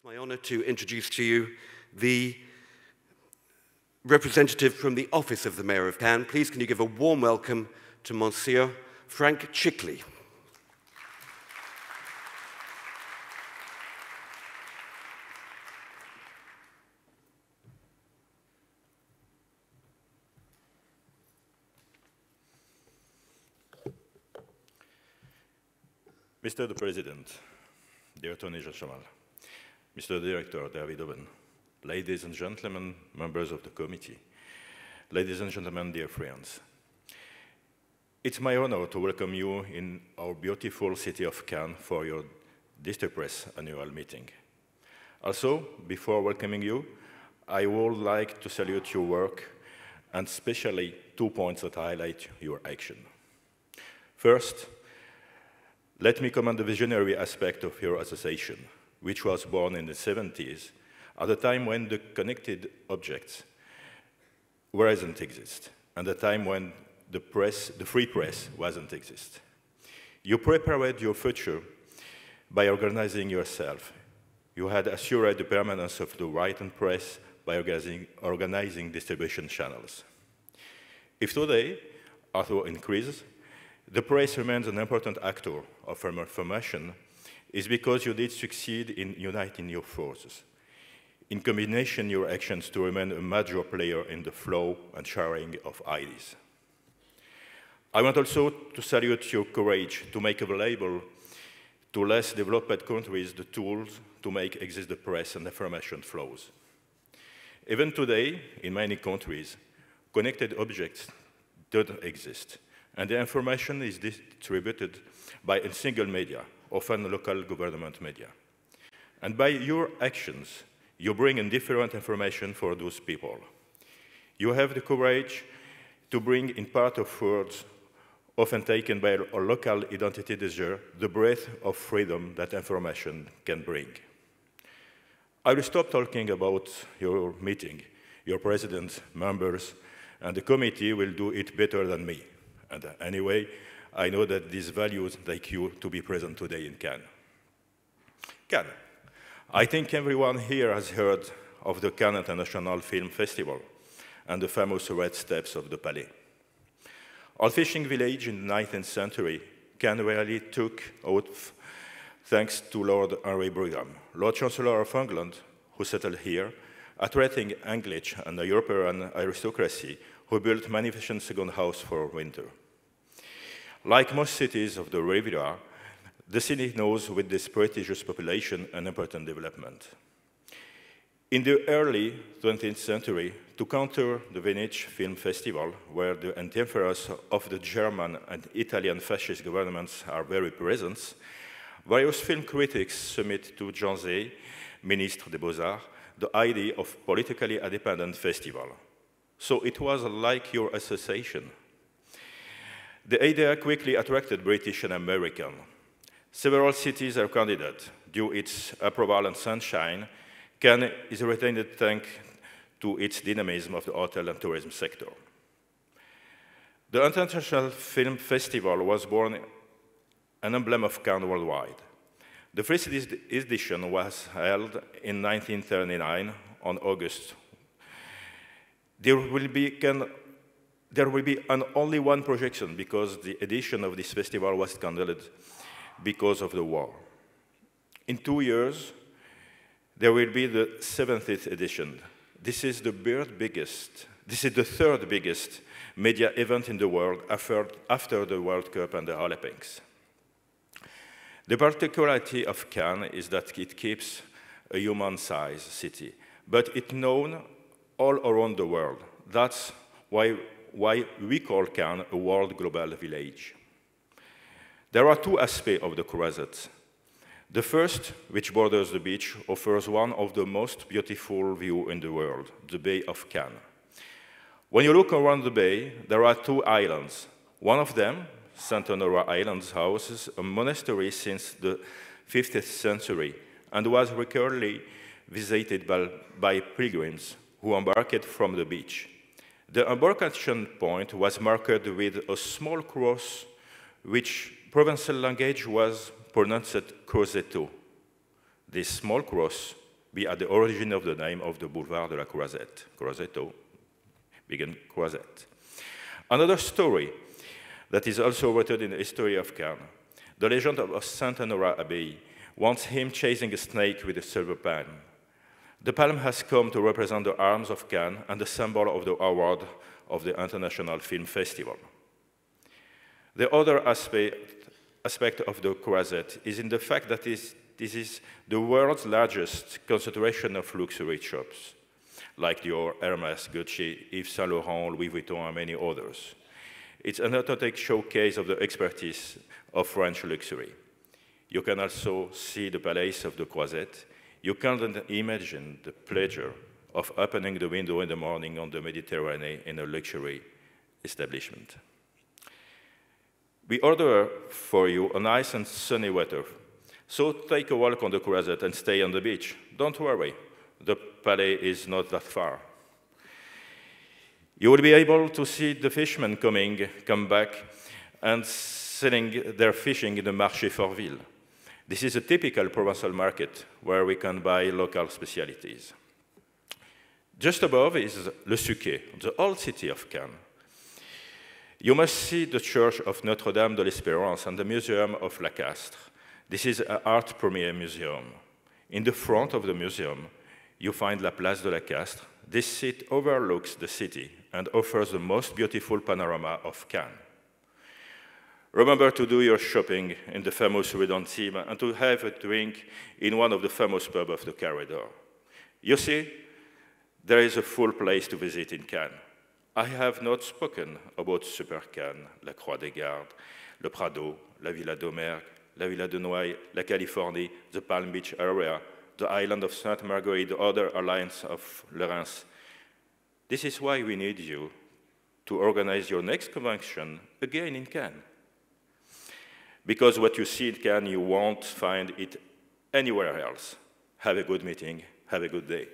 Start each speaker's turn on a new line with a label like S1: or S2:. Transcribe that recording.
S1: It's my honor to introduce to you the representative from the Office of the Mayor of Cannes. Please can you give a warm welcome to Monsieur Frank Chikli.
S2: Mr. the President, dear Attorney General, Mr. Director David Owen, ladies and gentlemen, members of the committee, ladies and gentlemen, dear friends, it's my honor to welcome you in our beautiful city of Cannes for your Distripress annual meeting. Also, before welcoming you, I would like to salute your work and especially 2 points that highlight your action. First, let me commend the visionary aspect of your association, which was born in the 70s, at a time when the connected objects wasn't exist, and a time when the free press wasn't exist. You prepared your future by organizing yourself. You had assured the permanence of the right and press by organizing distribution channels. If today, author increases, the press remains an important actor of information, is because you did succeed in uniting your forces. In combination, your actions to remain a major player in the flow and sharing of ideas. I want also to salute your courage to make available to less developed countries the tools to make exist the press and information flows. Even today, in many countries, connected objects don't exist, and the information is distributed by a single media, often local government media. And by your actions, you bring in different information for those people. You have the courage to bring in part of words often taken by a local identity desire, the breadth of freedom that information can bring. I will stop talking about your meeting. Your president, members, and the committee will do it better than me. And anyway, I know that these values like you to be present today in Cannes. Cannes. I think everyone here has heard of the Cannes International Film Festival and the famous red steps of the Palais. Our fishing village in the 19th century, Cannes really took out thanks to Lord Henry Brigham, Lord Chancellor of England, who settled here, attracting English and the European aristocracy, who built magnificent second house for winter. Like most cities of the Riviera, the city knows with this prestigious population an important development. In the early 20th century, to counter the Venice Film Festival, where the interference of the German and Italian fascist governments are very present, various film critics submit to Jean Zay, Ministre des Beaux-Arts, the idea of politically independent festival. So it was like your association. The idea quickly attracted British and American. Several cities are candidates. Due its approval and sunshine, Cannes is retained thanks to its dynamism of the hotel and tourism sector. The International Film Festival was born an emblem of Cannes worldwide. The first edition was held in 1939 on August. There will be only one projection because the edition of this festival was cancelled because of the war. In 2 years, there will be the 70th edition. This is the third biggest media event in the world after the World Cup and the Olympics. The particularity of Cannes is that it keeps a human-sized city, but it's known all around the world. That's why we call Cannes a world global village. There are two aspects of the Croisette. The first, which borders the beach, offers one of the most beautiful views in the world, the Bay of Cannes. When you look around the bay, there are two islands. One of them, St. Honora Island, houses a monastery since the 5th century and was regularly visited by pilgrims who embarked from the beach. The embarkation point was marked with a small cross, which Provençal language was pronounced Crosetto. This small cross be at the origin of the name of the Boulevard de la Croisette. Croisetto, began Croisette. Another story that is also rooted in the history of Cannes. The legend of Saint Honora Abbey wants him chasing a snake with a silver palm. The palm has come to represent the arms of Cannes and the symbol of the award of the International Film Festival. The other aspect of the Croisette is in the fact that this is the world's largest concentration of luxury shops, like Dior, Hermès, Gucci, Yves Saint Laurent, Louis Vuitton, and many others. It's an authentic showcase of the expertise of French luxury. You can also see the Palace of the Croisette. You can't imagine the pleasure of opening the window in the morning on the Mediterranean in a luxury establishment. We order for you a nice and sunny weather. So take a walk on the Croisette and stay on the beach. Don't worry, the Palais is not that far. You will be able to see the fishermen come back and selling their fishing in the Marché Fortville. This is a typical Provençal market where we can buy local specialties. Just above is Le Suquet, the old city of Cannes. You must see the church of Notre-Dame de l'Espérance and the museum of La Castre. This is an art premier museum. In the front of the museum, you find La Place de la Castre. This seat overlooks the city and offers the most beautiful panorama of Cannes. Remember to do your shopping in the famous Rue d'Antibes and to have a drink in one of the famous pubs of the corridor. You see, there is a full place to visit in Cannes. I have not spoken about Super Cannes, La Croix des Gardes, Le Prado, La Villa d'Omergue, La Villa de Noailles, La Californie, the Palm Beach area, the island of Sainte Marguerite, the other alliance of Lorraine. This is why we need you to organize your next convention again in Cannes. Because what you see in Cannes, you won't find it anywhere else. Have a good meeting. Have a good day.